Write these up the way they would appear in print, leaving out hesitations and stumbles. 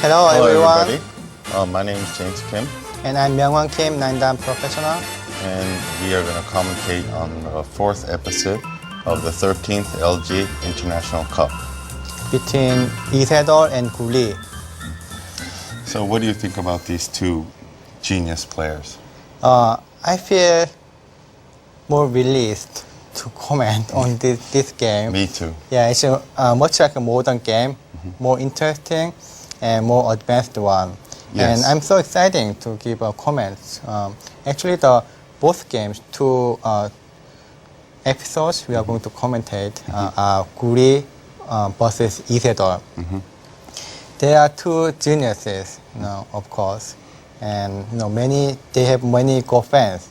Hello, Hello everyone. everybody. My name is James Kim, And I'm Myung-Won Kim, Eng Dub professional. and we are going to commentate on the fourth episode of the 13th LG International Cup. Between Lee Sedol and Gu Lee. So what do you think about these two genius players? I feel more released to comment on this game. Me too. Yeah, it's much like a modern game, more interesting and more advanced one. Yes. And I'm so excited to give comments. Actually, both games, two episodes we are going to commentate are Gu Lee versus Lee Sedol. They are two geniuses, of course, and they have many girlfriends,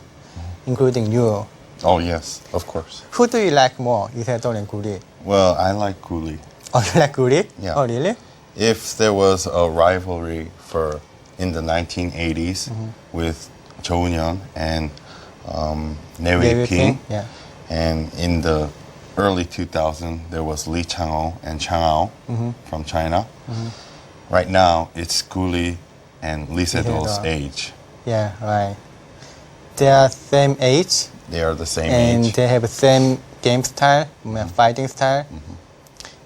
including you. Oh yes, of course. Who do you like more, Lee Sedol and Gu Lee? Well, I like Gu Lee. Oh, you like Gu Lee? Yeah. Oh, really? If there was a rivalry in the 1980s with Cho Eun-yeon and Ne Wei-ping, Yeah. and in the early 2000s there was Lee Chang-ho and Chang-ao from China. Right now it's Gu Lee and Lee Sedol's Sedol. age. Yeah, right. They are same age They are the same and age. they have the same game style, fighting style.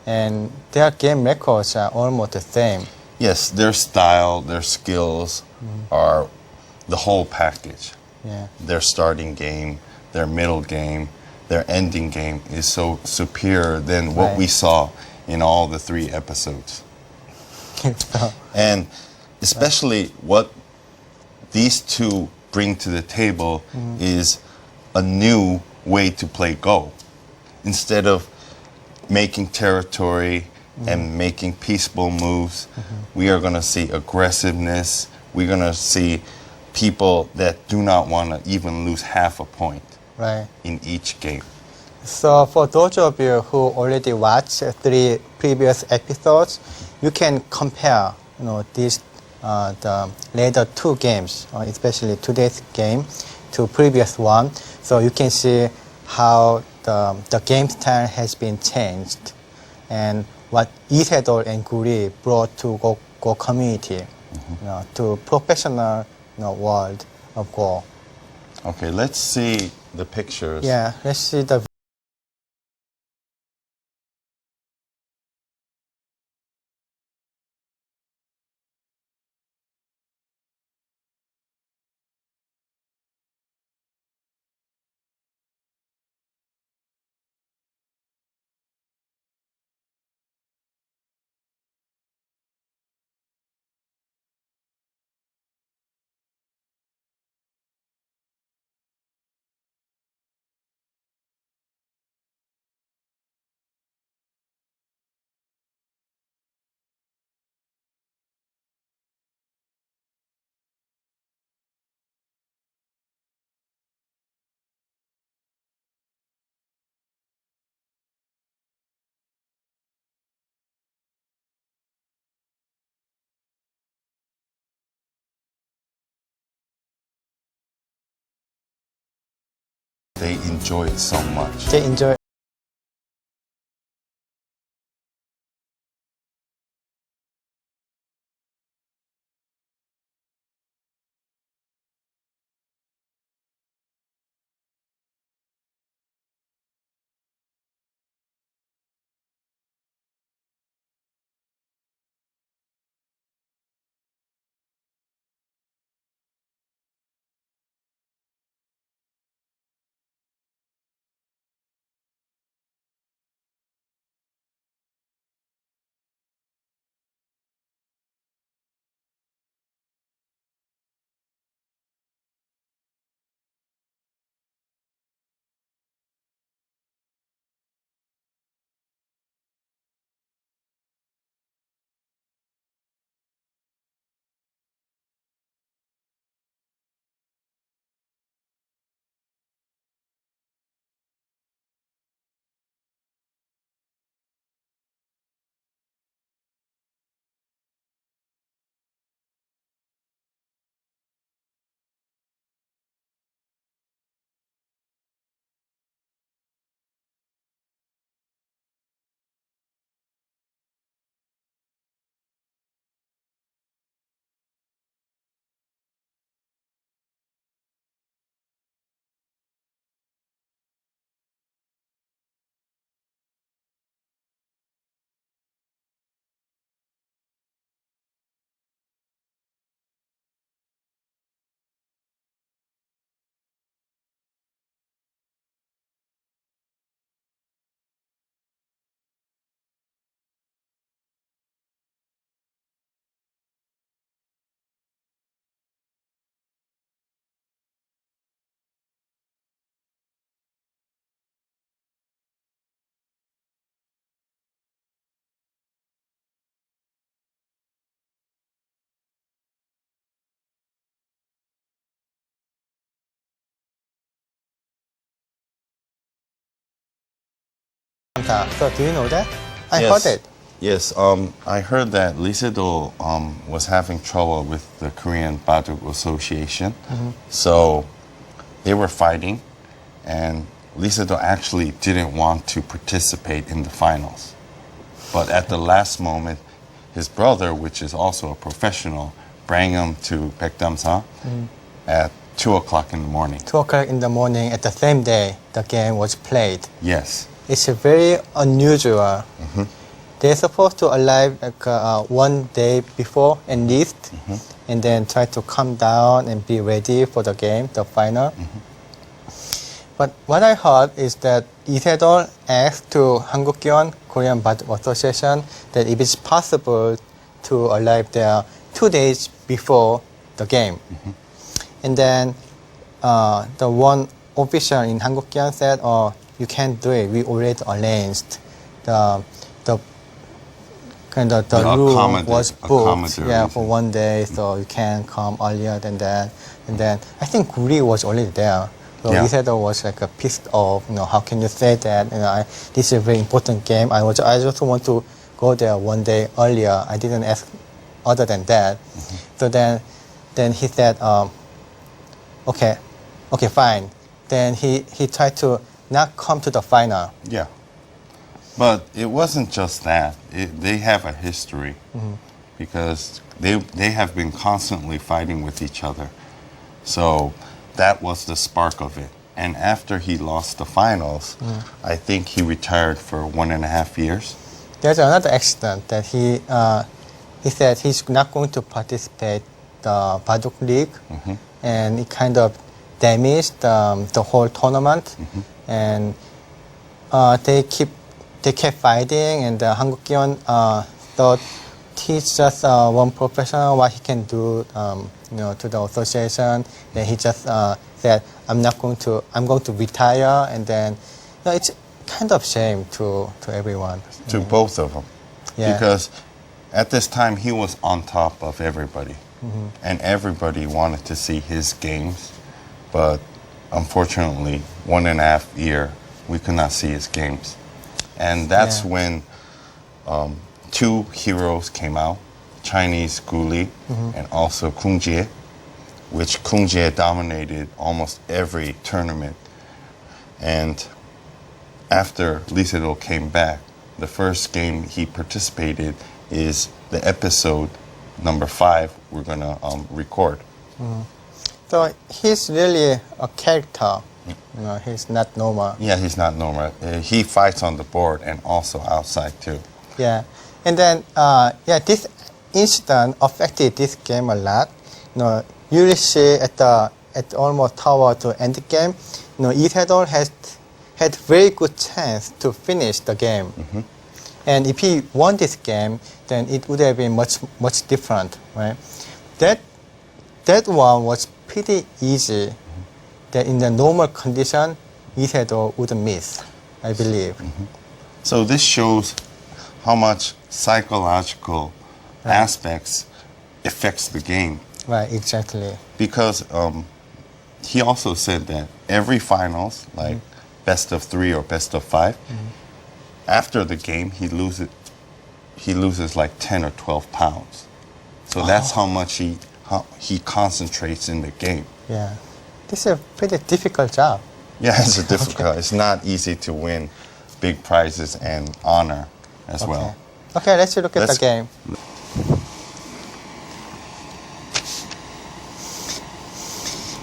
And their game records are almost the same. Yes, their style, their skills are the whole package. Yeah. Their starting game, their middle game, their ending game is so superior than what Right. we saw in all the 3 episodes. So, And especially what these two bring to the table is a new way to play Go. Instead of making territory and making peaceful moves, we are going to see aggressiveness. We're going to see people that do not want to even lose half a point right. in each game. So for those of you who already watched 3 previous episodes, you can compare, these the later 2 games, especially today's game, to previous one. So you can see how the game style has been changed, and what Lee Sedol and Gu Lee brought to Go community, to professional world of Go. Okay, let's see the pictures. Yeah, let's see the They enjoy it so much. they enjoy Santa. So do you know that? I Yes. heard it. Yes, I heard that Lee Sedol was having trouble with the Korean Baduk Association. So they were fighting, and Lee Sedol actually didn't want to participate in the finals. But at the last moment, his brother, which is also a professional, brought him to Baekdamsa at 2 o'clock in the morning. 2 o'clock in the morning at the same day the game was played. Yes. It's very unusual. They're supposed to arrive like 1 day before at least, and then try to come down and be ready for the game, the final. But what I heard is that Lee Sedol asked to Hangukgyeon, Korean Baduk Association, that if it's possible to arrive there 2 days before the game. And then the one official in Hangukgyeon said, "Oh, you can't do it. We already arranged the room was booked for 1 day, so you can't come earlier than that." And then I think Guri was already there. So Lee Sedol was like pissed off. How can you say that? This is a very important game. I just want to go there 1 day earlier. I didn't ask other than that. So then he said, okay, fine. Then he tried to not come to the final. Yeah. But it wasn't just that. They have a history because they have been constantly fighting with each other. So that was the spark of it. And after he lost the finals, I think he retired for 1.5 years. There's another accident that he said he's not going to participate the Baduk League, and it kind of damaged the whole tournament. And they kept fighting, and Hangukgyeon thought he's just one professional, what he can do, to the association. Then he just said, I'm going to retire, and then it's kind of shame to everyone. To both of them. Yeah. Because at this time he was on top of everybody. And everybody wanted to see his games. But unfortunately, 1.5 year, we could not see his games. And that's when two heroes came out, Chinese Gu Li and also Kung Jie, which Kung Jie dominated almost every tournament. And after Lee Sedol came back, the first game he participated is the episode number 5 we're going to record. So he's really a character. He's not normal. Yeah, he's not normal. He fights on the board and also outside too. Yeah, and then this incident affected this game a lot. You will see at almost tower to end the game, Lee Sedol had very good chance to finish the game. And if he won this game, then it would have been much different, right? That one was pretty easy. That in the normal condition, Lee Sedol wouldn't miss, I believe. So this shows how much psychological aspects affects the game. Right, exactly. Because he also said that every finals, like best of 3 or best of 5, after the game he loses like 10 or 12 pounds. So that's how much he concentrates in the game. Yeah, this is a pretty difficult job. Yeah, it's difficult. It's not easy to win big prizes and honor as well. Okay, let's look at the game.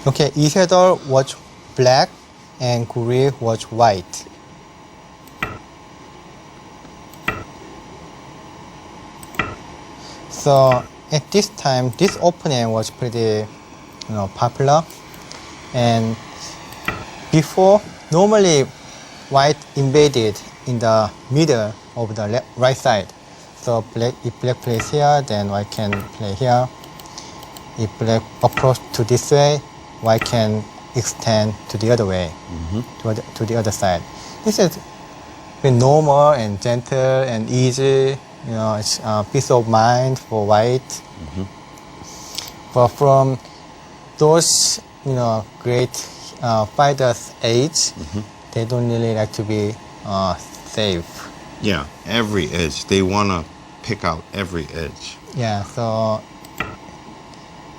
Okay, Lee Sedol was black and Guri was white. So at this time, this opening was pretty, popular. And before, normally white invaded in the middle of the right side. So if black plays here, then white can play here. If black approach to this way, white can extend to the other way, to the other side. This is very normal and gentle and easy. It's peace of mind for white. But from those, great fighters' age, they don't really like to be safe. Yeah, every edge. They want to pick out every edge. Yeah, so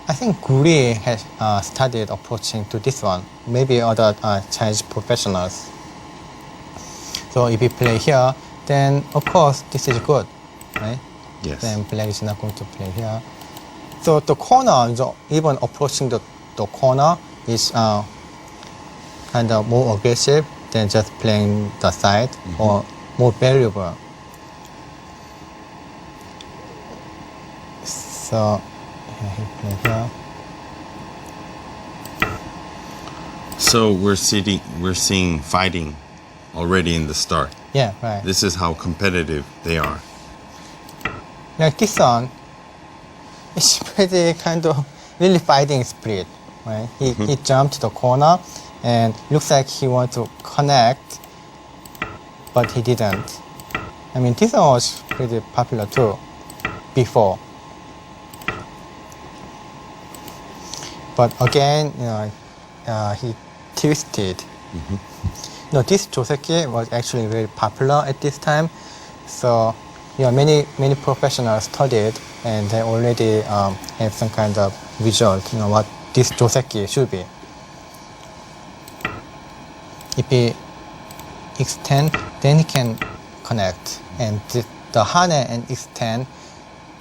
I think Guri has started approaching to this one. Maybe other Chinese professionals. So if you play here, then of course this is good, right? Yes. Then black is not going to play here. So the corner, even approaching the corner is kind of more aggressive than just playing the side or more valuable. So yeah, he played here. So we're seeing fighting already in the start. Yeah, right. This is how competitive they are. Like this one, it's pretty kind of really fighting spirit, right? He jumped to the corner and looks like he wants to connect, but he didn't. I mean, this one was pretty popular too, before. But again, he twisted. This joseki was actually very popular at this time. So, many professionals studied and they already have some kind of result, what this joseki should be. If he extend, then he can connect. And the hane and extend,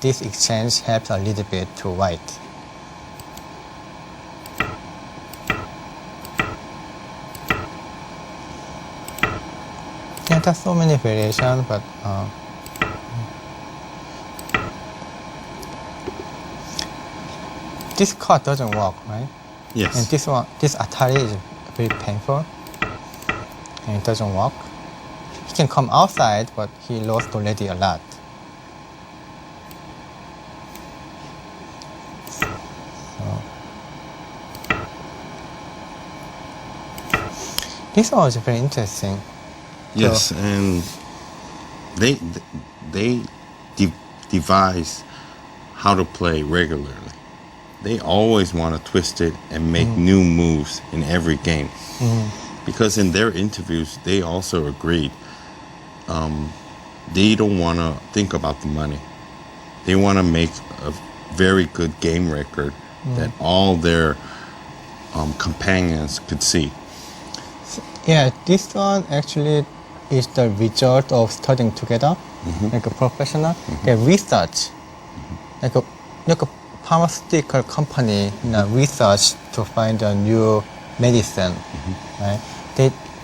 this exchange helps a little bit to white. Yeah, there's so many variations, but this card doesn't work, right? Yes. And this Atari is very painful, and it doesn't work. He can come outside, but he lost already a lot. This one was very interesting. Yes, and they devise how to play regularly. They always want to twist it and make new moves in every game. Because in their interviews, they also agreed they don't want to think about the money. They want to make a very good game record that all their companions could see. Yeah, this one actually is the result of studying together, like a professional. They research, like a pharmaceutical company, research to find a new medicine. Right?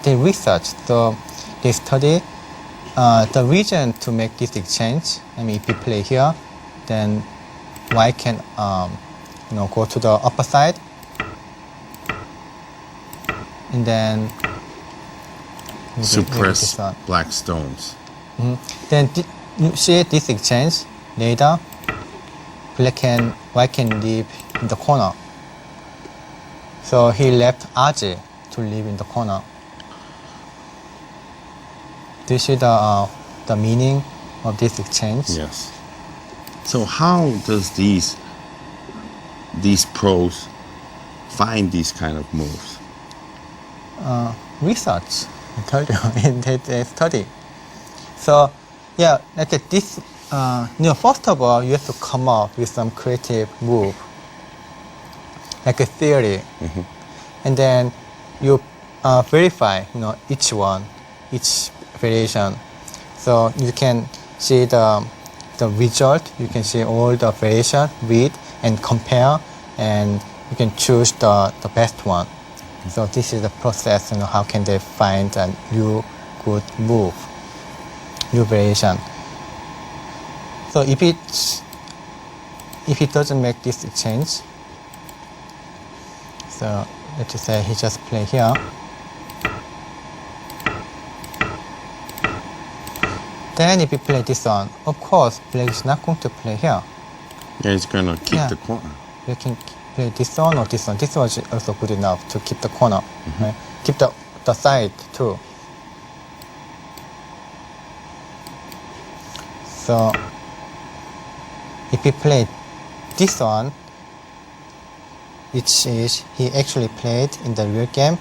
They research, so they study the reason to make this exchange. I mean, if you play here, then white can go to the upper side, and then suppress black stones. Then you see this exchange later. White can live in the corner. So he left Aji to live in the corner. Do you see the meaning of this exchange? Yes. So how does these pros find these kind of moves? Research, I told you, and they study. So, yeah, like this, first of all, you have to come up with some creative move, like a theory, and then you verify, each variation. So you can see the result. You can see all the variation, read and compare, and you can choose the best one. So this is the process. How can they find a new good move, new variation? So if it doesn't make this exchange, so let's just say he just play here. Then if you play this one, of course, black is not going to play here. Yeah, he's going to keep the corner. You can play this one or this one. This one is also good enough to keep the corner. Right? Keep the side too. So if you play this one, which is he actually played in the real game,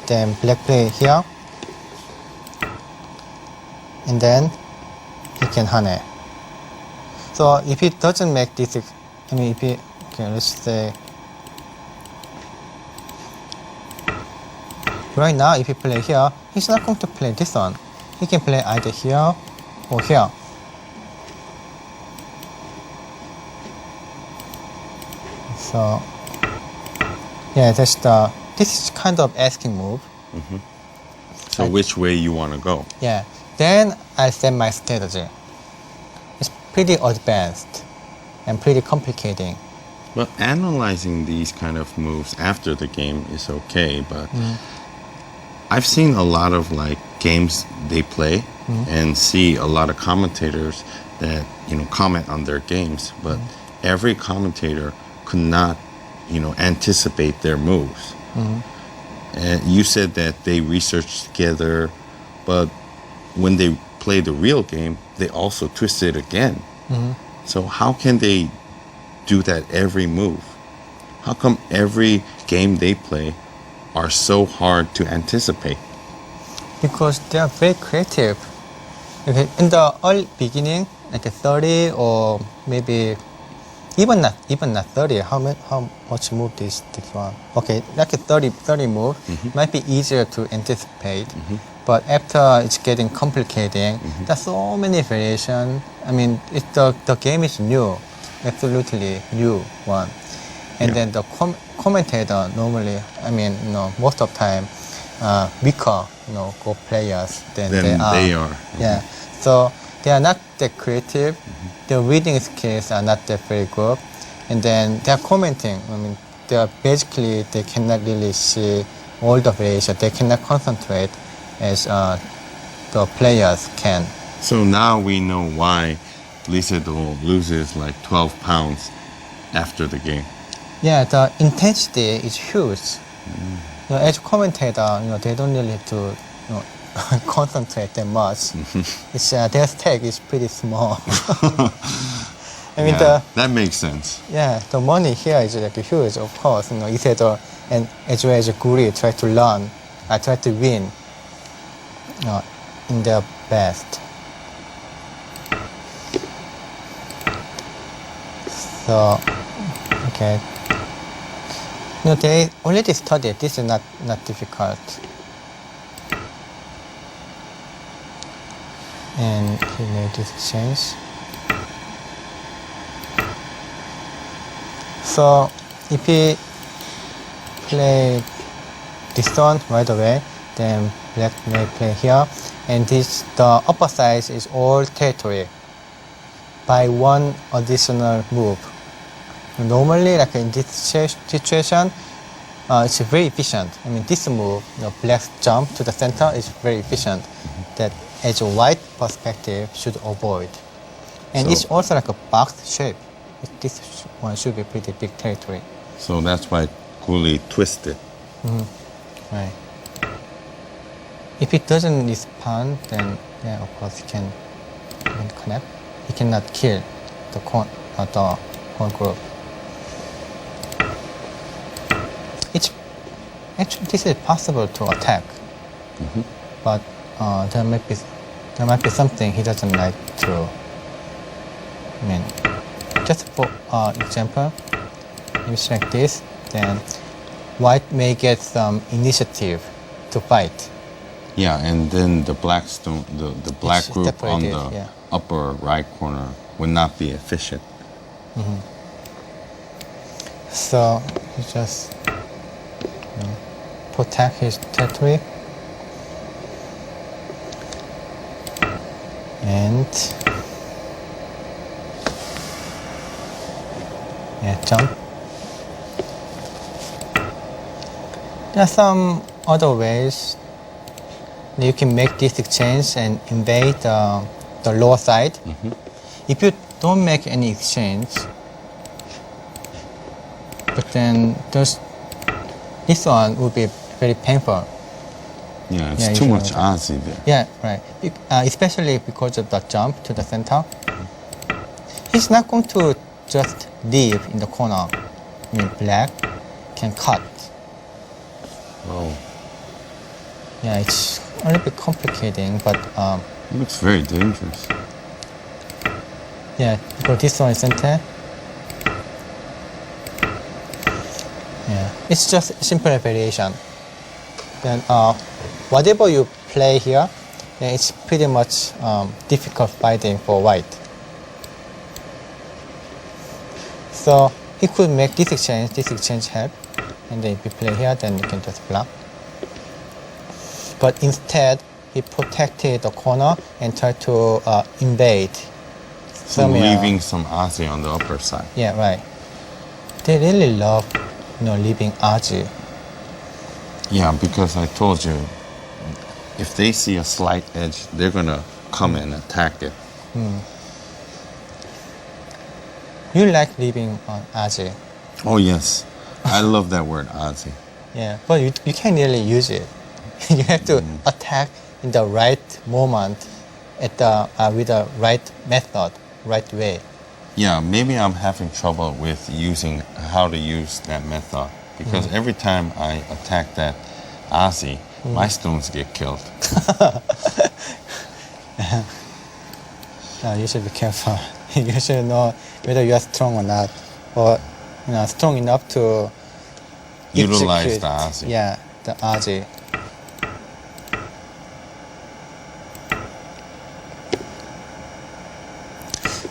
then black play here. and then he can hane. So if he doesn't make this, I mean, if he, okay, let's say, right now if he play here, he's not going to play this one. He can play either here or here. So, yeah, this is kind of asking move. So which way you want to go? Yeah, then I set my strategy. It's pretty advanced and pretty complicating. Well, analyzing these kind of moves after the game is okay, but I've seen a lot of like games they play and see a lot of commentators that comment on their games, but every commentator could not anticipate their moves. And you said that they researched together, but when they play the real game, they also twist it again. So how can they do that every move? How come every game they play are so hard to anticipate? Because they are very creative. Okay, in the early beginning, like a 30 or maybe even not 30. How much move this one? Okay, like a 30 move might be easier to anticipate. But after it's getting complicating, there's so many variations. I mean, the game is new, absolutely new one. And then the commentator normally, I mean, most of the time, weaker, Go players than they are. Yeah. So they are not that creative. Their reading skills are not that very good. And then they are commenting. I mean, they cannot really see all the variation. They cannot concentrate as the players can. So now we know why Lee Sedol loses like 12 pounds after the game. Yeah, the intensity is huge. As commentator, they don't really have to concentrate that much. It's their stake is pretty small. I mean, that makes sense. Yeah, the money here is like huge, of course. Isidore and as well as Guri try to learn, try to win in their best. So, okay. They already studied. This is not difficult. And he made this change. So if he play this one right away, then black may play here, and the upper side is all territory by one additional move. Normally, like in this situation, it's very efficient. I mean, this move, black's jump to the center is very efficient. That as a white perspective should avoid. And it's also like a box shape. This one should be pretty big territory. So that's why Guli twisted. Right. If it doesn't respond, then yeah, of course he can connect. He cannot kill the whole group. Actually, this is possible to attack, but there might be something he doesn't like to. I mean, just for example, if it's like this, then white may get some initiative to fight. Yeah, and then the black group on the yeah. upper right corner would not be efficient. So he just protect his territory and jump. There are some other ways you can make this exchange and invade the lower side. If you don't make any exchange, but then this one would be very painful. Yeah, it's too much odds there. Yeah, right. Especially because of the jump to the center. He's not going to just leave in the corner. I mean, black can cut. Oh. Yeah, it's a little bit complicating, but It looks very dangerous. Yeah, because this one is center. Yeah, it's just simple variation. Then whatever you play here, then it's pretty much difficult fighting for white. So he could make this exchange help, and then if you play here, then you can just block. But instead, he protected the corner and tried to invade. So leaving some Azi on the upper side. Yeah, right. They really love, leaving Azi. Yeah, because I told you, if they see a slight edge, they're gonna come and attack it. You like leaving on Azi. Oh yes, I love that word, Azi. Yeah, but you can't really use it. You have to attack in the right moment, with the right method, right way. Yeah, maybe I'm having trouble with using how to use that method because every time I attack that Azi, my stones get killed. You should be careful. You should know whether you are strong or not, or strong enough to Utilize execute, the Azi. Yeah, the Azi.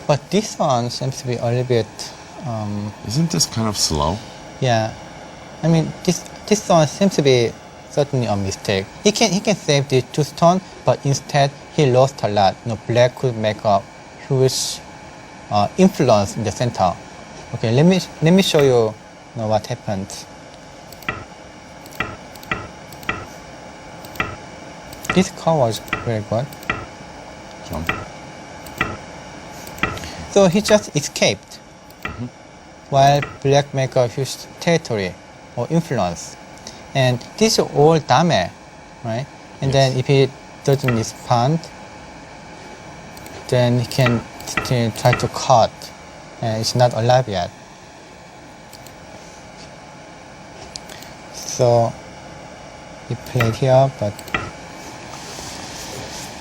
But this one seems to be a little bit. Isn't this kind of slow? Yeah, I mean this one seems to be certainly a mistake. He can save the 2 stone, but instead he lost a lot. Black could make a huge influence in the center. Okay, let me show you, what happened. This card was very good. Jump. So he just escaped, while black make a huge territory or influence. And this is all dame, right? And then if he doesn't respond, then he can still try to cut. And it's not alive yet. So he played here, but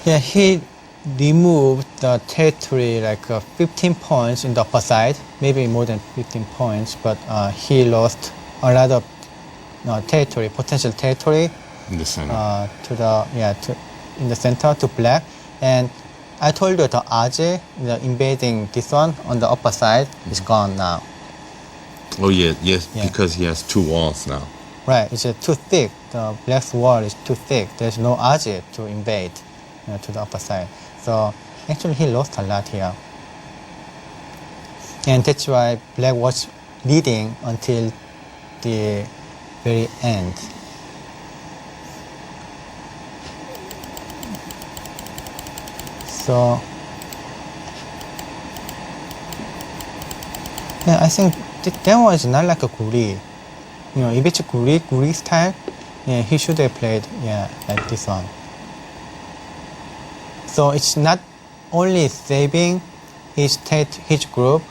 yeah, he removed the territory like 15 points in the upper side, maybe more than 15 points, but he lost a lot of territory, potential territory In the center. in the center to black. And I told you the Aji, invading this one on the upper side is gone now. Oh yeah, yes, Yeah. because he has 2 walls now. Right, it's too thick. The black's wall is too thick. There's no Aji to invade to the upper side. So actually he lost a lot here. And that's why black was leading until the very end. So yeah, I think that was not like a guri. If it's a guri style, yeah, he should have played like this one. So it's not only saving his group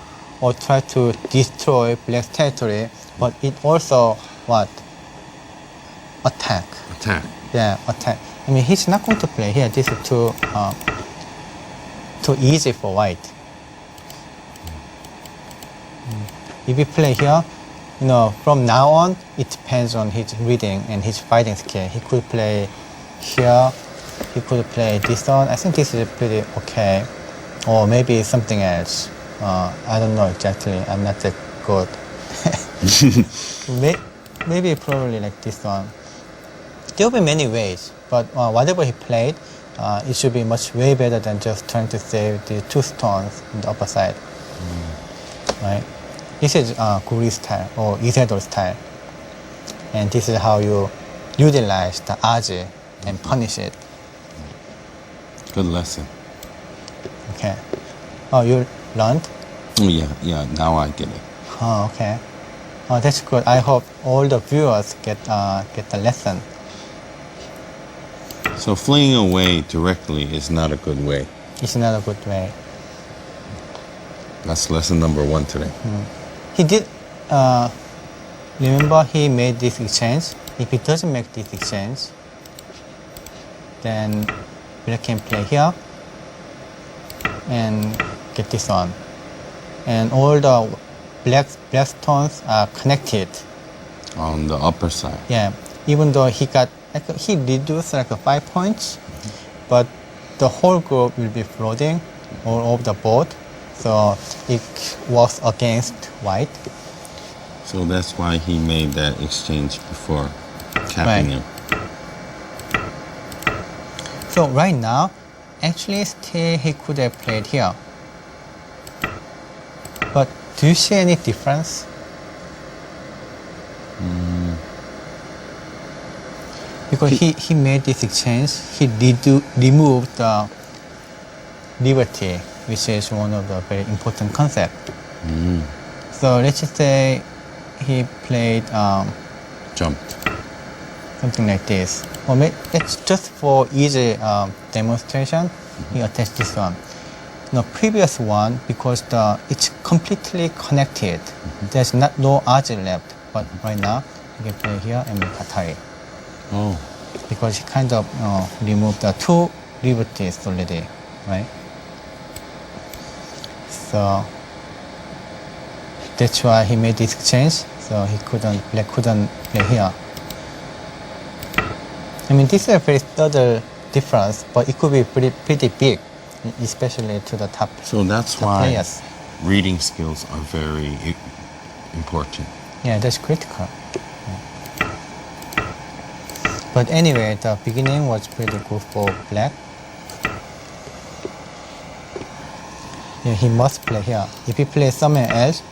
or try to destroy black's territory, but it also what? Attack. Attack. Yeah, attack. I mean, he's not going to play here. This is too easy for white. If you play here, from now on, it depends on his reading and his fighting skill. He could play here. He could play this one. I think this is pretty okay. Or maybe something else. I don't know exactly. I'm not that good. Maybe probably like this one. There will be many ways, but whatever he played, it should be much way better than just trying to save the 2 stones in the upper side. Right? This is Guri style or Lee Sedol style. And this is how you utilize the Aji and punish it. Good lesson. Okay. Oh, you learned? Oh yeah, now I get it. Oh, okay. Oh, that's good. I hope all the viewers get the lesson. So fleeing away directly is not a good way. It's not a good way. That's lesson number 1 today. He did, remember he made this exchange. If he doesn't make this exchange, then black can play here and get this one. And all the black stones are connected. On the upper side. Yeah, even though he reduced like 5 points, but the whole group will be floating all over the board, so it works against white. So that's why he made that exchange before capping him. So right now, actually still he could have played here. But do you see any difference? Because he made this exchange, he removed the liberty, which is one of the very important concepts. So let's just say he played Jumped. something like this. Or it's just for easy demonstration, he attached this one. The previous one, because it's completely connected, there's no edge left. But right now, you can play here and make Atari. Oh. Because he kind of removed the 2 liberties already, right? So that's why he made this exchange. So black couldn't play here. I mean, this is a very subtle difference, but it could be pretty big, especially to the top. So that's top why players. reading skills are very important. Yeah, that's critical. But anyway, the beginning was pretty good for black. Yeah, he must play here. If he plays somewhere else,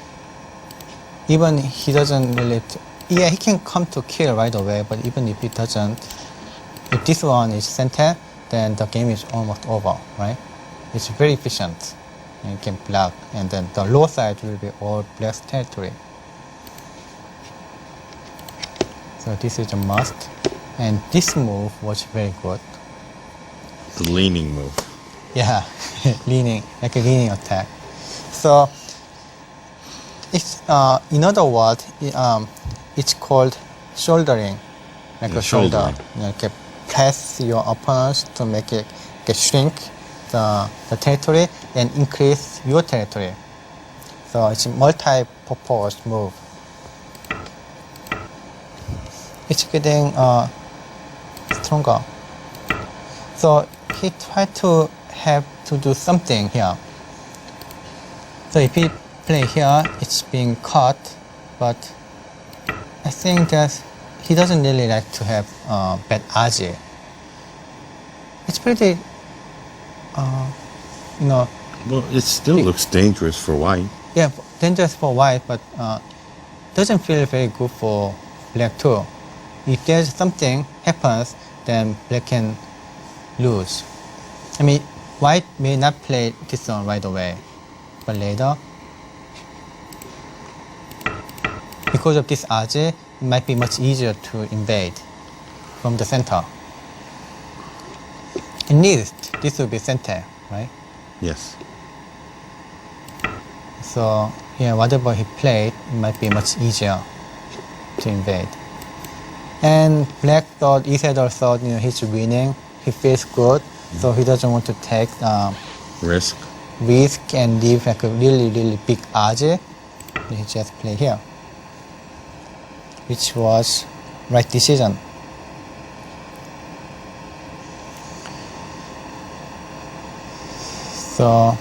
even he doesn't really... yeah, he can come to kill right away, but even if he doesn't, if this one is center, then the game is almost over, right? It's very efficient. And you can block, and then the low side will be all black's territory. So this is a must. And this move was very good. The leaning move. Yeah, leaning, like a leaning attack. So, it's, in other words, it's called shouldering. Like Yeah, a shoulder. shouldering. Like press your opponents to make it shrink the territory and increase your territory. So it's a multi-purpose move. It's getting stronger. So he tried to have to do something here. So if he play here, it's being caught, but I think that he doesn't really like to have bad aji. It's pretty, Well, it still looks dangerous for white. yeah, dangerous for white, but doesn't feel very good for black too. If there's something happens, then black can lose. I mean, white may not play this one right away, but later, because of this aji, it might be much easier to invade from the center. At least this will be center, right? Yes. So yeah, whatever he played, it might be much easier to invade. And black thought, Lee Sedol thought, he's winning, he feels good, so he doesn't want to take Risk. and leave like a really, really big aji. He just play here, which was right decision. So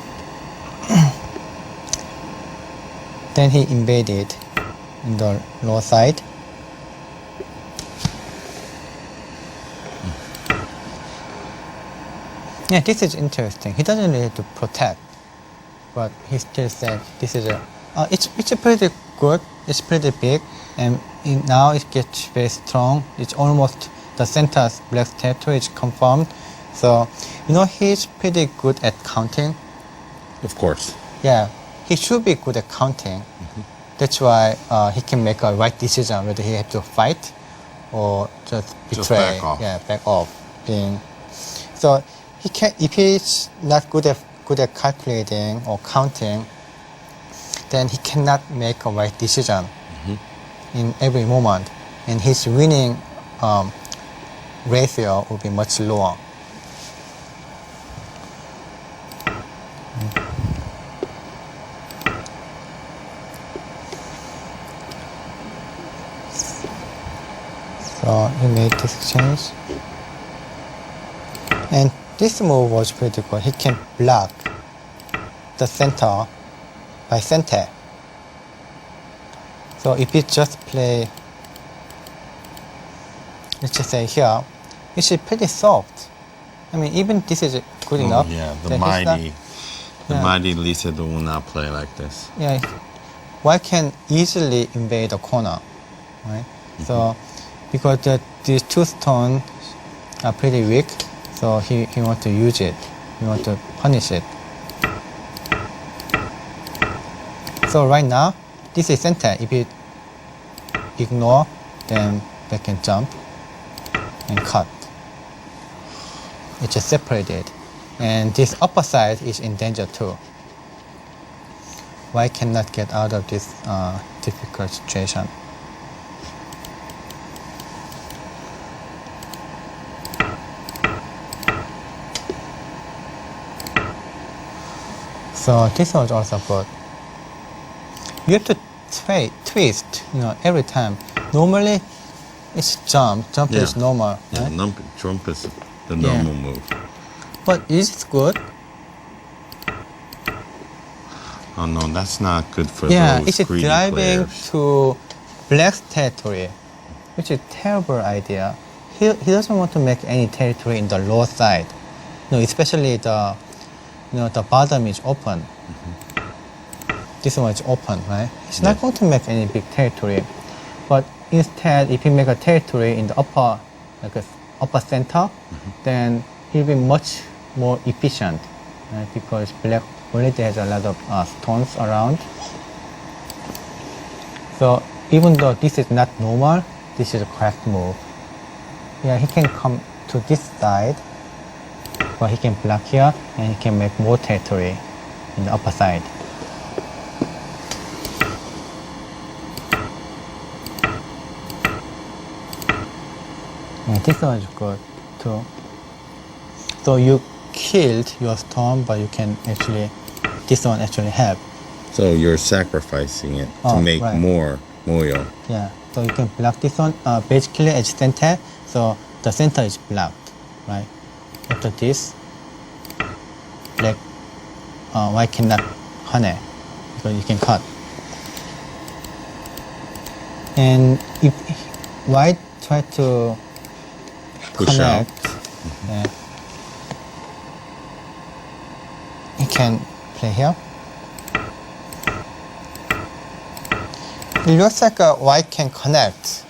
then he invaded in the lower side. Yeah, this is interesting. He doesn't really have to protect, but he still said this is it's a pretty good. It's pretty big, and now it gets very strong. It's almost the center's black territory is confirmed. So he's pretty good at counting. Of course. Yeah, he should be good at counting. That's why he can make a right decision whether he has to fight or just betray. back off. Yeah, back off. So he can, if he's not good at calculating or counting, then he cannot make a right decision in every moment, and his winning ratio will be much lower. So he made this exchange. And this move was pretty good. He can block the center by center. So if you just play, let's just say here, it's pretty soft. I mean, even this is good enough. Yeah, that he's not- the mighty Lee Sedol will not play like this. Yeah, white can easily invade the corner, right? So, because these two stones are pretty weak, so he wants to use it. He wants to punish it. So right now, this is center. If you ignore, then they can jump and cut. It's just separated. And this upper side is in danger too. White cannot get out of this difficult situation. So this was also good. You have to twist, every time. Normally, it's jump. Jump Yeah. is normal, Yeah, right? jump is the Yeah. normal move. But is it good? Oh no, that's not good for Yeah, those it's greedy driving players. to black's territory, which is a terrible idea. He doesn't want to make any territory in the lower side. Especially the bottom is open. This one is open, right? He's not Yeah. going to make any big territory. But instead, if he make a territory in the upper, upper center, then he'll be much more efficient, right? Because black already has a lot of stones around. So even though this is not normal, this is a correct move. Yeah, he can come to this side, but he can block here, and he can make more territory in the upper side. Yeah, this one is good too. So you killed your stone, but you can actually, this one actually help. So you're sacrificing it to Oh, make right. more moyo. Yeah, so you can block this one, basically at center, so the center is blocked, right? After this, black, white cannot honey, because you can cut. And if white try to Push out. connect, yeah, he can play here. It looks like white can connect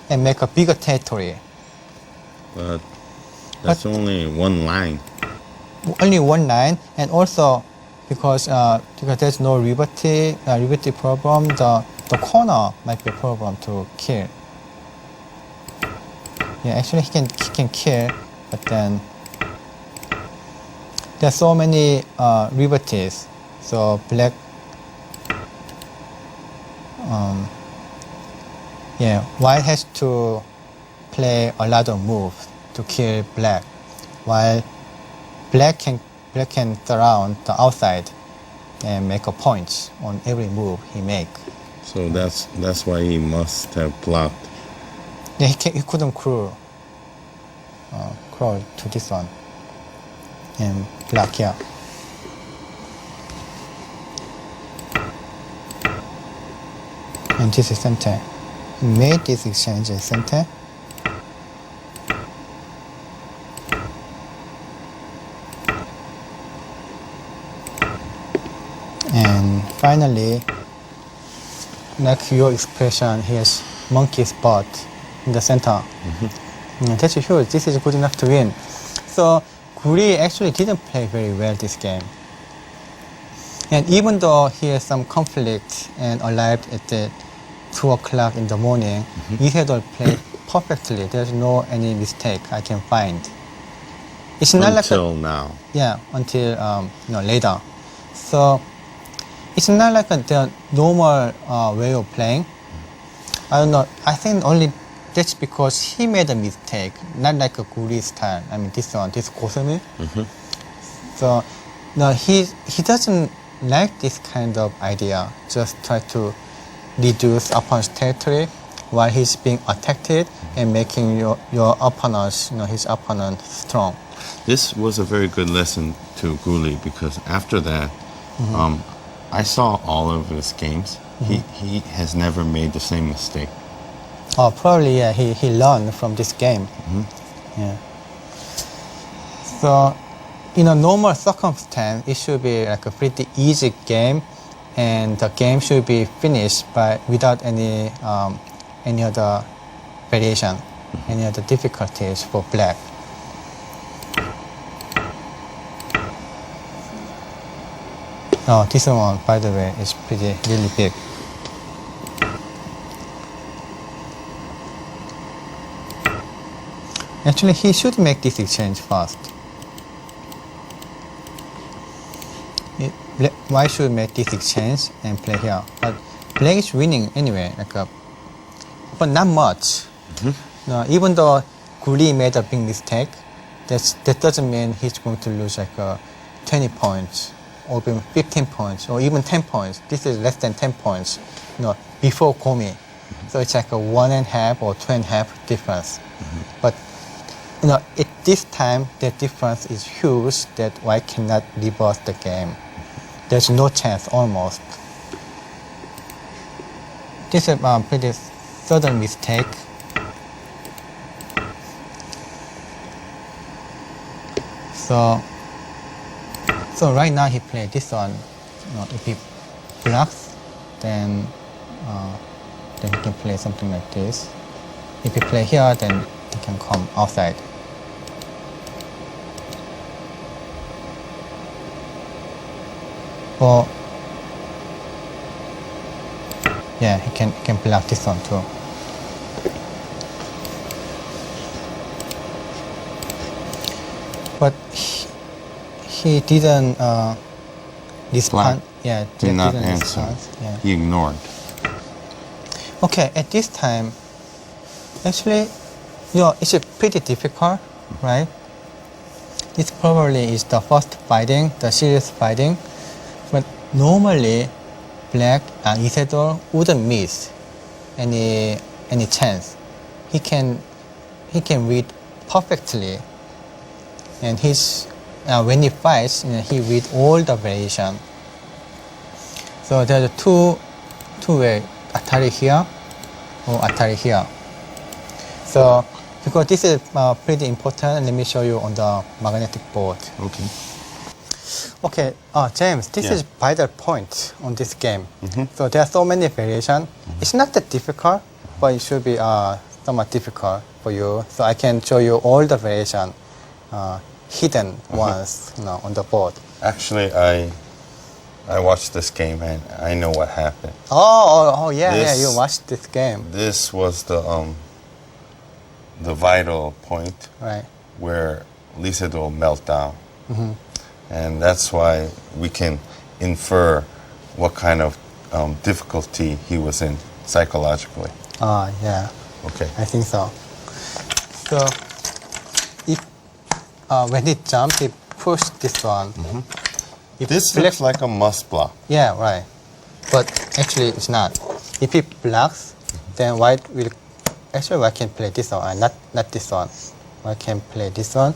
and make a bigger territory. But that's only one line. Only one line, and also because there's no liberty problem, the corner might be a problem to kill. Yeah, actually he can kill, but then there's so many liberties. So black, white has to play a lot of moves to kill black, while black can surround the outside and make a point on every move he make. So that's why he must have blocked. Yeah, he couldn't crawl to this one and block here. And this is center. He made this exchange at center. And finally, like your expression, here's monkey spot in the center. That's huge. This is good enough to win. So Guri actually didn't play very well this game. And even though he has some conflict and arrived at the 2 o'clock in the morning, Lee Sedol played perfectly. There's no any mistake I can find. It's not Until now. yeah, until later. So it's not like the normal way of playing. I don't know. I think only that's because he made a mistake, not like a Guri style. I mean, this Gosumi. So no, he doesn't like this kind of idea. Just try to reduce opponent's territory while he's being attacked and making your opponents, his opponent strong. This was a very good lesson to Guli because after that, I saw all of his games. He has never made the same mistake. Oh, probably, yeah, he learned from this game. Yeah. So, in a normal circumstance, it should be like a pretty easy game, and the game should be finished without any other variation, any other difficulties for black. Oh, this one, by the way, is really big. Actually, he should make this exchange first. White should make this exchange and play here. But black is winning anyway, but not much. No, even though Guli made a big mistake, that doesn't mean he's going to lose 20 points, or even 15 points, or even 10 points. This is less than 10 points, before Komi. So it's like a 1.5 or 2.5 difference. But at this time, the difference is huge that White cannot reverse the game. There's no chance, almost. This is a pretty sudden mistake. So right now he played this one. If he blocks, then he can play something like this. If he play here, then he can come outside. Or yeah, he can block this one too. But he didn't respond. Yeah, did not didn't answer. Respond. Yeah. He ignored. Okay, at this time, actually, it's pretty difficult, right? It probably is the first fighting, the serious fighting, but normally, black Lee Sedol wouldn't miss any chance. He can read perfectly, and when he fights, he reads all the variation. So there are two way, Atari here or Atari here. So because this is pretty important, let me show you on the magnetic board. Okay. Okay, James, this is vital point on this game. So there are so many variations. It's not that difficult, but it should be somewhat difficult for you. So I can show you all the variation, hidden ones, on the board. Actually, I watched this game and I know what happened. Yeah, you watched this game. This was the vital point, Right. where Lee Sedol melted down. And that's why we can infer what kind of difficulty he was in psychologically. Yeah. Okay. I think so. So, if when he jumped, he pushed this one. If This black- looks like a must block. Yeah, right. But actually, it's not. If he blocks, then white can play this one, not this one. White can play this one.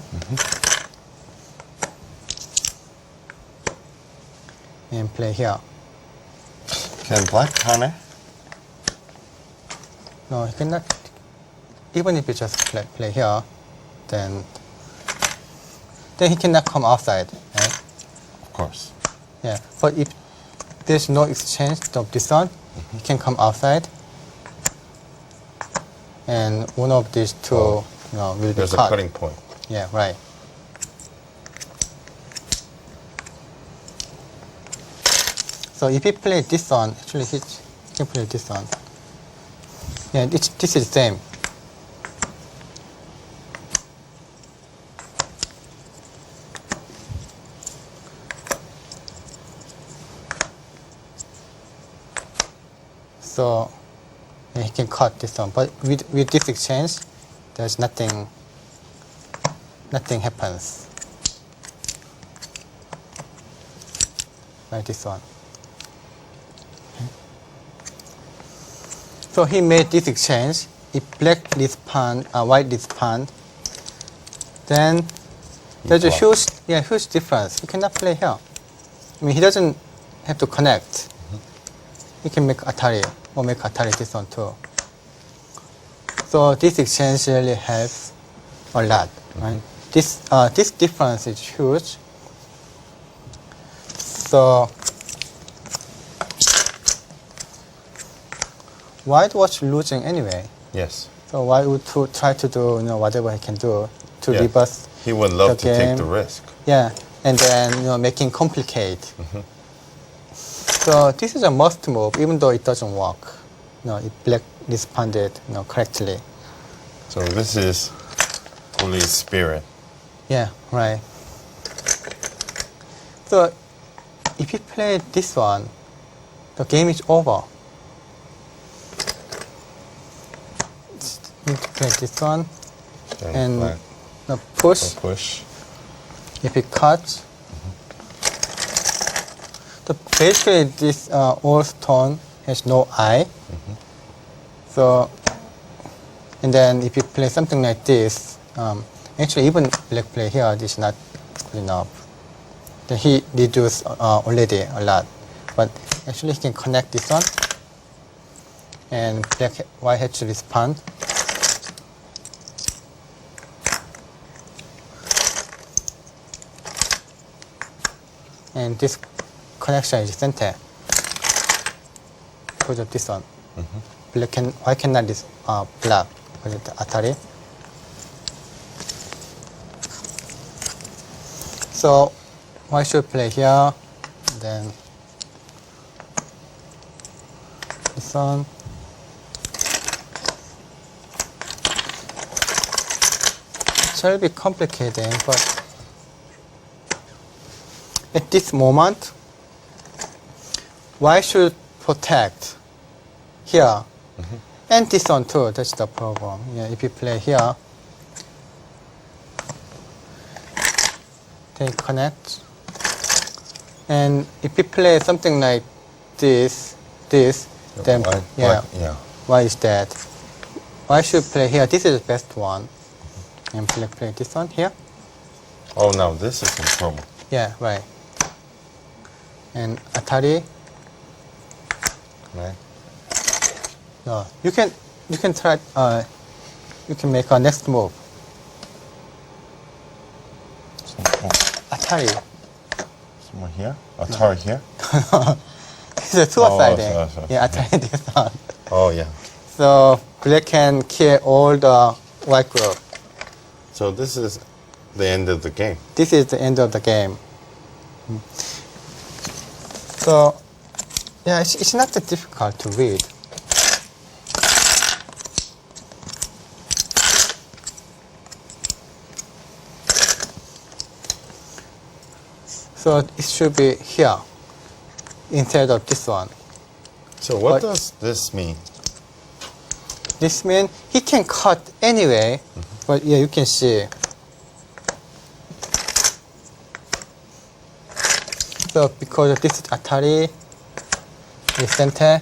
And play here. Can black counter? No, he cannot. Even if he just play here, then he cannot come outside, right? Of course. Yeah, but if there's no exchange of this one, he can come outside, and one of these two, will be There's cut. a cutting point. Yeah, right. So if he play this one, actually he can play this one. Yeah, this is the same. So yeah, he can cut this one, but with this exchange, there's nothing happens. Like this one. So he made this exchange. If black respond, white respond, then there's a huge difference. He cannot play here. I mean, he doesn't have to connect. He can make Atari or make Atari this one too. So this exchange really helps a lot, right? This difference is huge. So white was losing anyway. Yes. So white would try to do whatever he can do to reverse. He would love the to take game. the risk. Yeah, and then making complicate. So this is a must move, even though it doesn't work. If black responded correctly. So this is only spirit. Yeah, right. So if you play this one, the game is over. Need to play this one and push. Push. If it cuts, so basically this all stone has no eye. So, and then if you play something like this, actually even black play here, this is not good enough. Then he reduced already a lot, but actually he can connect this one, and white has to respond. And this connection is center because of this one. Why cannot this block because of the Atari? So why should play here? Then this one. It's a little bit complicated, but at this moment, why should protect here and this one too? That's the problem. Yeah, if you play here, they connect, and if you play something like this, then why is that? Why should play here? This is the best one, and play this one here. Oh, now this is in trouble. Yeah, right. And Atari. Right. No, you can try. You can make a next move. Atari. Somewhere here? Atari here? It's a suicide. Sorry. Yeah, Atari this one. Oh, yeah. So black can kill all the white group. So this is the end of the game. This is the end of the game. So, yeah, it's not that difficult to read. So it should be here instead of this one. So what does this mean? This means he can cut anyway, but yeah, you can see. So because this is Atari, the center,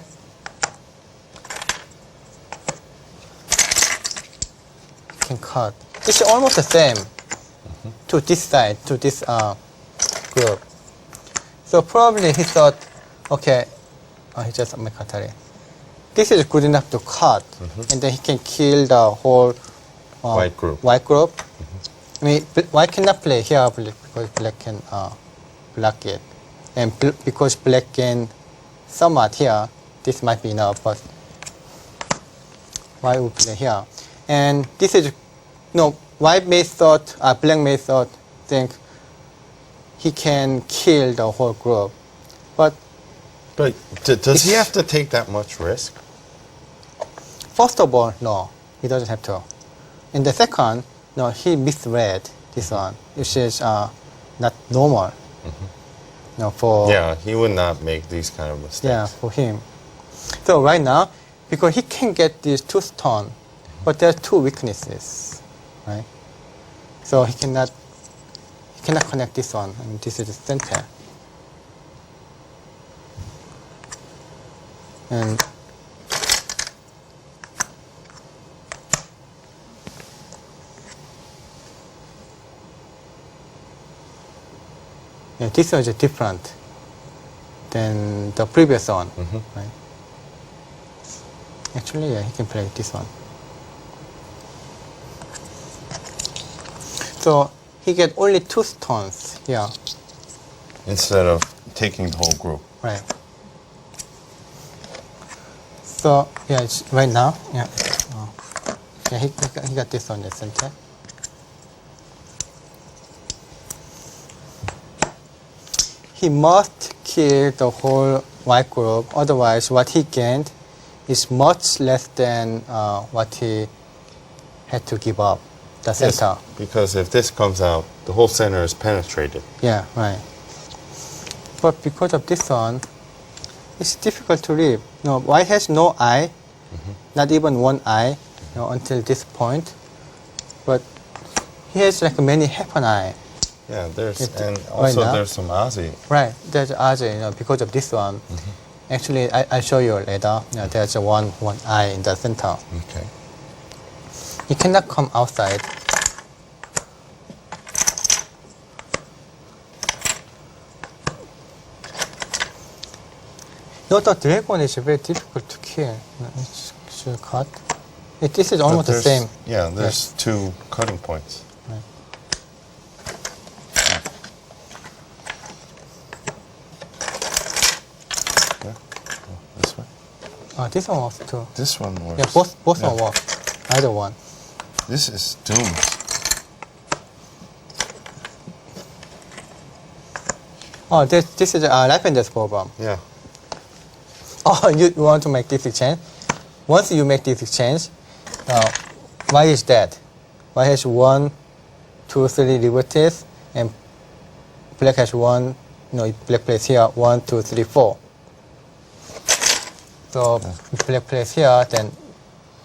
can cut. It's almost the same to this side, to this group. So probably he thought, okay, he just make Atari. This is good enough to cut, and then he can kill the whole White group. I mean, white cannot play here because black can block it. And because black can somewhat here, this might be enough, but white will play here. And this is, white may thought, black may think he can kill the whole group. But does he have to take that much risk? first of all, no, he doesn't have to. And the second, no, he misread this one, which is not normal. Yeah, he would not make these kind of mistakes. Yeah, for him. So right now, because he can get these two stones, but there are two weaknesses, right? So he cannot connect this one, and this is the center. And Yeah, this one is different than the previous one. Right? Actually, yeah, he can play this one. So he get only 2 stones here. Instead of taking the whole group. Right. So yeah, it's right now. Yeah. Yeah, he got this on the center. He must kill the whole white group, otherwise what he gained is much less than what he had to give up, the center. Yes, because if this comes out, the whole center is penetrated. Yeah, right. But because of this one, it's difficult to read. White has no eye, not even one eye, until this point. But he has like many half an eye. Yeah, and right also now. there's some Aussie. Right, there's Ajay, because of this one. Actually, I'll show you later. There's one eye in the center. Okay. He cannot come outside. The dragon is very difficult to kill. It's should cut. This is almost the same. Yeah, there's 2 cutting points. Right. Yeah. Oh, this way. This one works too. This one works. Yeah, both one work. Either one. This is doomed. This is a life and death problem. Yeah. Oh, you want to make this exchange? Once you make this exchange, white is dead. White has 1, 2, 3 liberties, and black has 1. Black plays here 1, 2, 3, 4. So black plays here, then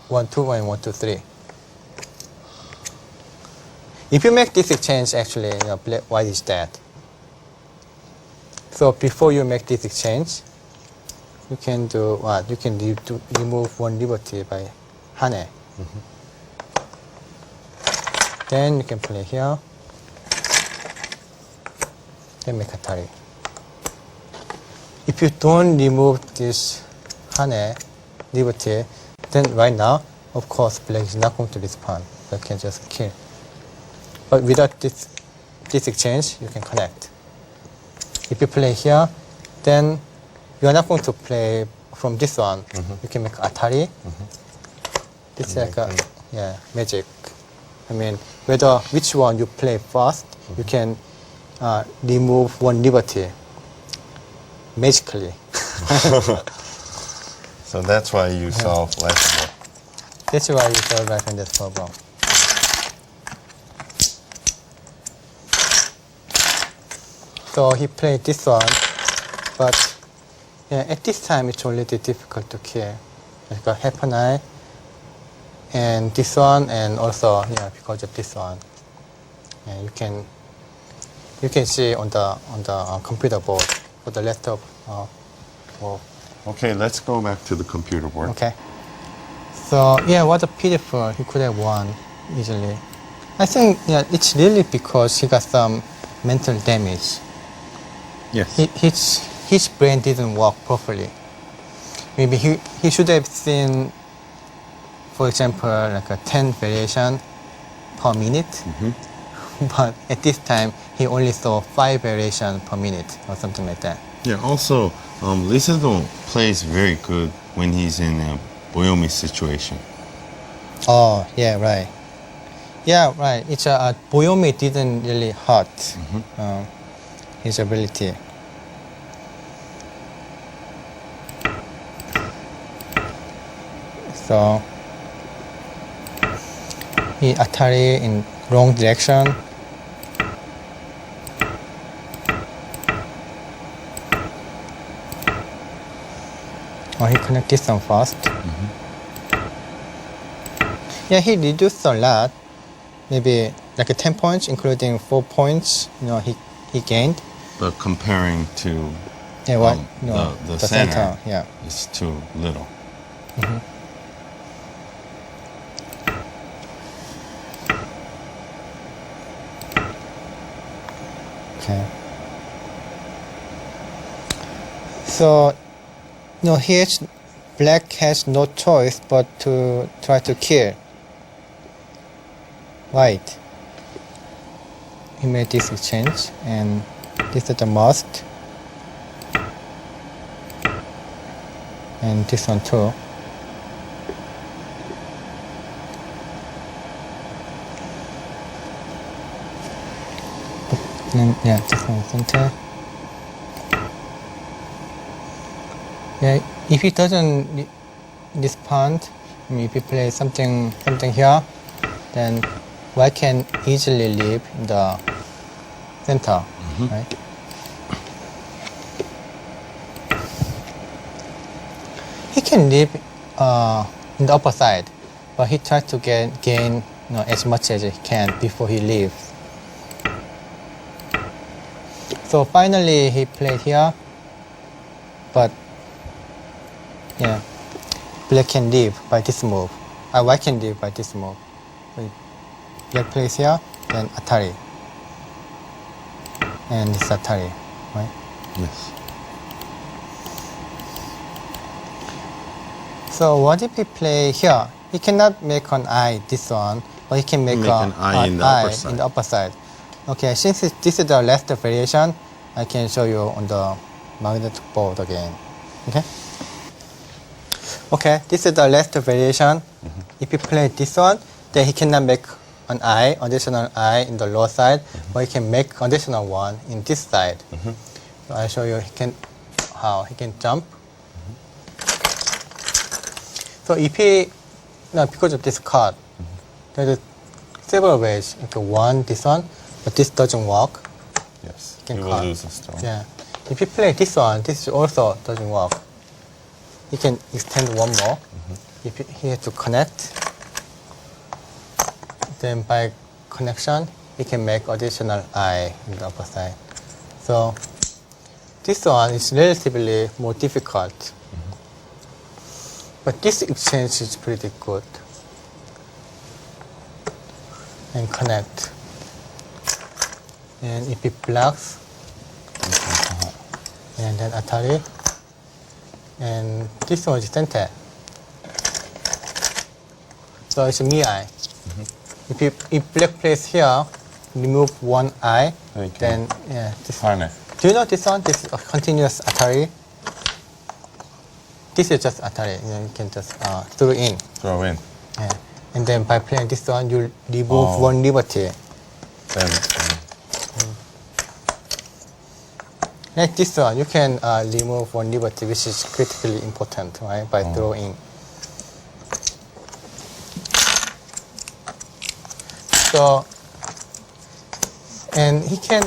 1, 2, and 1, 2, 3. If you make this exchange, actually, white is dead. So before you make this exchange, you can do what? You can remove 1 liberty by hane. Then you can play here. Then make atari. If you don't remove this hane liberty, then right now, of course, black is not going to respond. Black can just kill. But without this exchange, you can connect. If you play here, then you are not going to play from this one. You can make atari. This is like magic. I mean, which one you play first, you can remove 1 liberty magically. So that's why you solve life. That's why you solve life and death problem. So he played this one, but at this time it's already difficult to kill. Like a half an eye, and this one, and also because of this one. You can see on the computer board for the rest of board. Okay, let's go back to the computer board. Okay. So what a pitiful. He could have won easily. I think it's really because he got some mental damage. Yes. His brain didn't work properly. Maybe he should have seen, for example, like a 10 variation per minute. But at this time, he only saw 5 variation per minute or something like that. Yeah, also, Lee Sedol plays very good when he's in a Boyomi situation. Oh, yeah, right. Yeah, right. It's Boyomi didn't really hurt his ability. So he atari in wrong direction. He connect this one first. Yeah, he reduced a lot. Maybe like 10 points, including 4 points. He gained. But comparing to the center, it's too little. Okay. So, here black has no choice but to try to kill white. He made this exchange, and this is the must, and this one too. And yeah, this one center. Yeah, if he doesn't respond, if he plays something here, then white can easily leave in the center, right? He can leave in the upper side, but he tries to gain as much as he can before he leaves. So finally he played here, but yeah, black can leave by this move. White can leave by this move. So black plays here, then Atari. And this Atari, right? Yes. So what if he play here? He cannot make an eye, this one, but he can make an eye in the upper side. In the upper side. Okay, since this is the last variation, I can show you on the magnetic board again. Okay? Okay, this is the last variation. If you play this one, then he cannot make an eye, additional eye in the lower side, but he can make additional one in this side. So I'll show you how he can jump. So if because of this card, there's several ways. Okay, one, this one, but this doesn't work. Yes. He will cut. lose this turn. Yeah. If you play this one, this also doesn't work. He can extend one more. If he has to connect, then by connection, he can make additional eye in the upper side. So this one is relatively more difficult. But this exchange is pretty good. And connect. And if it blocks, and then Atari, and this one is center. So it's me eye. If black plays here, remove one eye, Okay. then yeah. This, Harness. do you know this one? This is a continuous Atari. This is just Atari. You can just throw in. Throw in. Yeah. And then by playing this one, you remove one liberty. Then Like this one, you can remove one liberty, which is critically important, right? By throwing. So, and he can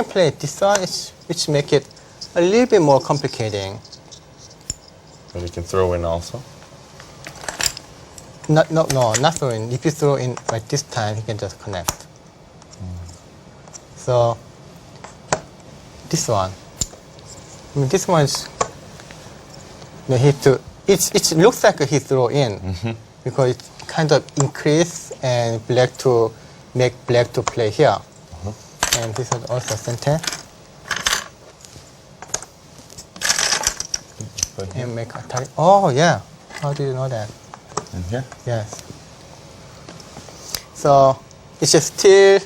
play this one, which make it a little bit more complicating. but you can throw in also. No, not throw in. If you throw in like this time, he can just connect. So, this one. I mean, this one is. It looks like he throw in because it kind of increase and black to make black to play here. And this is also center. But here And make Atari. Oh yeah. How do you know that? and here. Yes. So it's just still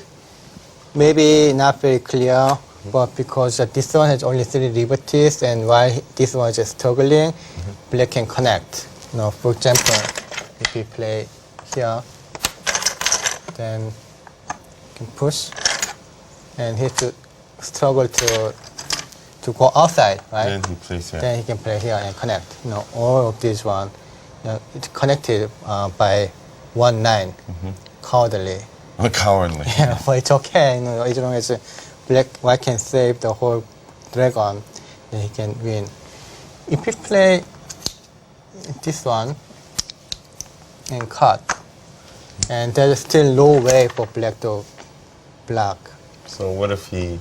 maybe not very clear, but because this one has only 3 liberties, and while this one is just toggling, black can connect. For example, if we play here, then you can push, and he has to struggle to go outside, right? Then he plays here. Then he can play here and connect. All of these one, it's connected by 1-9, cowardly. Cowardly. Yeah, but it's okay. As long as white can save the whole dragon, then he can win. If we play this one and cut, and there's still no way for black to block. So what if he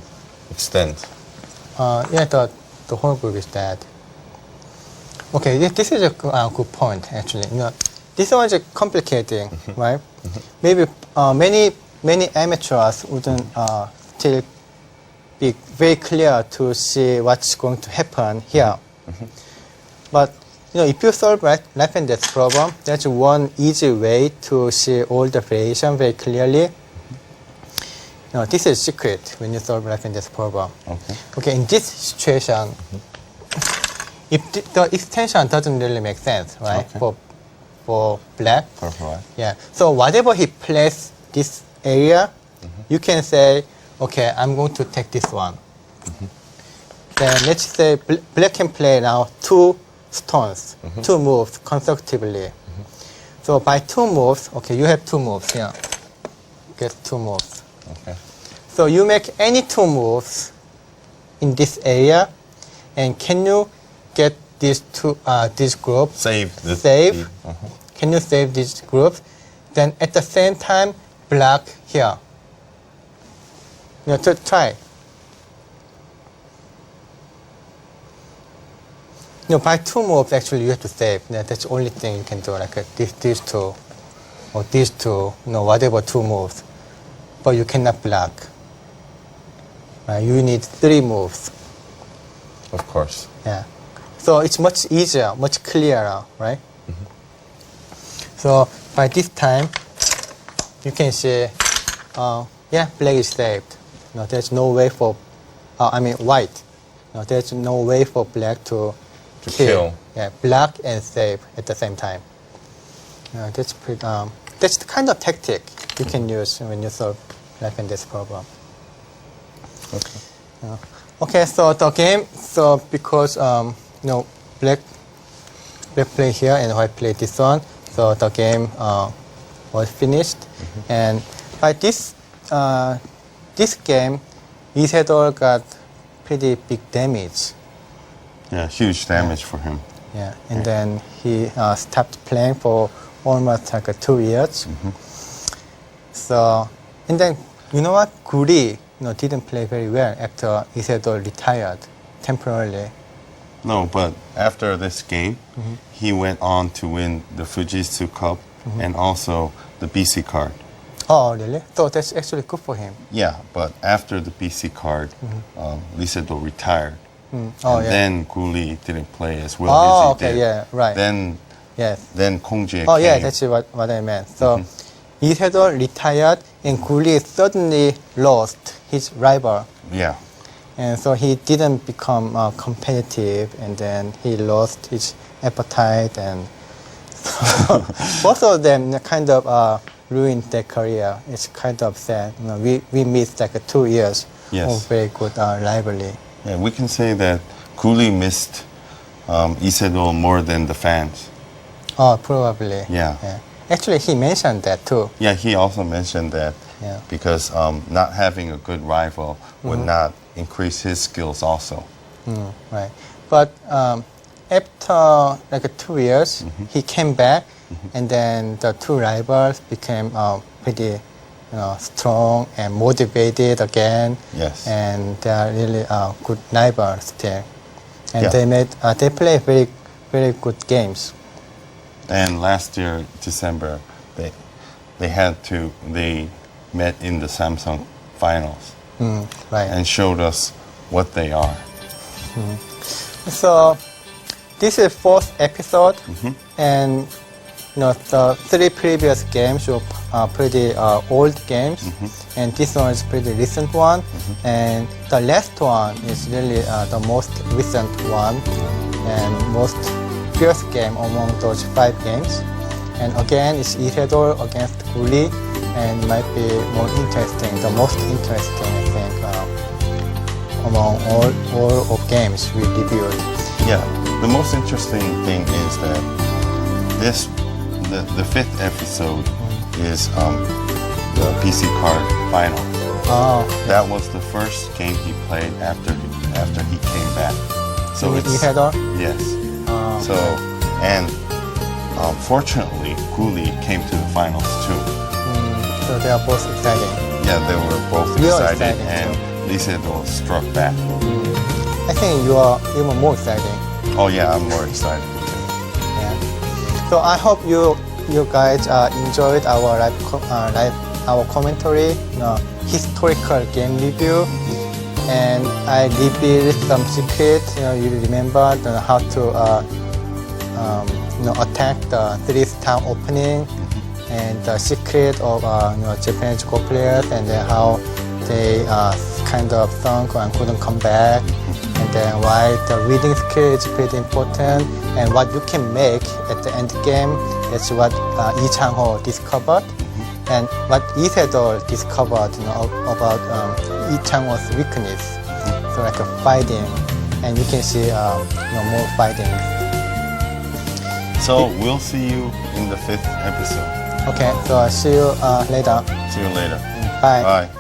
extends? Yeah, the whole group is dead. Okay, this is a good point, actually. This one is complicating, right? Maybe many amateurs wouldn't still be very clear to see what's going to happen here. But if you solve life and death problem, that's one easy way to see all the variation very clearly. This is secret when you solve life and death problem. Okay, in this situation, if the extension doesn't really make sense, right? For black. Yeah. So whatever he plays this area, you can say, okay, I'm going to take this one. Then let's say black can play now 2 stones, 2 moves consecutively. So by 2 moves, okay, you have 2 moves here. Get 2 moves. Okay. So you make any 2 moves in this area, and can you get these this group? Save. Can you save these groups? Then at the same time, block here. To try. By 2 moves, actually, you have to save. That's the only thing you can do, like these 2, or these 2, whatever 2 moves. But you cannot block. You need 3 moves. Of course. Yeah. So it's much easier, much clearer, right? So by this time, you can see, black is saved. There's no way for, white. There's no way for black to kill. Yeah, block and save at the same time. That's the kind of tactic you can use when you solve life and death problem. Okay. Okay, so the game, because black play here and white play this one, so the game was finished. And by this game, Lee Sedol got pretty big damage. Yeah, huge damage for him. Yeah, and then he stopped playing for almost like 2 years. So, and then you know what? Guri didn't play very well after Lee Sedol retired temporarily. No, but after this game, he went on to win the Fujitsu Cup and also the BC card. Oh, really? So that's actually good for him. Yeah, but after the BC card, Lee Sedol retired. Then Guli didn't play as well as he did. Yeah, right. Then Kong-jae Oh, came. yeah, that's what I meant. So Lee Sedol retired, and Guli suddenly lost his rival. Yeah. And so he didn't become competitive, and then he lost his appetite, and so both of them kind of ruined their career. It's kind of sad. We missed like 2 years of very good rivalry. Yeah, we can say that Guli missed Lee Sedol more than the fans. Oh, probably. Yeah. Actually, he mentioned that too. Yeah, he also mentioned that because not having a good rival would not increase his skills also. Right. But after like 2 years, he came back, and then the 2 rivals became pretty strong and motivated again. Yes. And they are really good rivals still. And they play very, very good games. And last year, December, they met in the Samsung finals. Right. And showed us what they are. So this is 4th episode, and the 3 previous games were pretty old games, and this one is pretty recent one, and the last one is really the most recent one and most fierce game among those 5 games. And again, it's Lee Sedol against Guli, and might be more interesting, the most interesting, I think, among all of games we reviewed. Yeah, the most interesting thing is that the 5th episode is the PC card final. Oh, that was the first game he played after he came back. So Lee Sedol? Yes. So and fortunately, Guli came to the finals too. So they are both exciting. Yeah, they were both excited, and Lee Sedol struck back. I think you are even more exciting. Oh yeah, I'm more excited too. Yeah. So I hope you guys enjoyed our commentary, historical game review, and I revealed some secrets. You remember how to attack the 3-star opening and the secret of Japanese Go players, and then how they kind of sunk and couldn't come back, and then why the reading skill is pretty important, and what you can make at the end game. That's what Lee Chang-ho discovered, and what Lee Sedol discovered about Lee Chang-ho's weakness. So like a fighting, and you can see more fighting. So we'll see you in the 5th episode. Okay, so I'll see you later. See you later. Bye. Bye.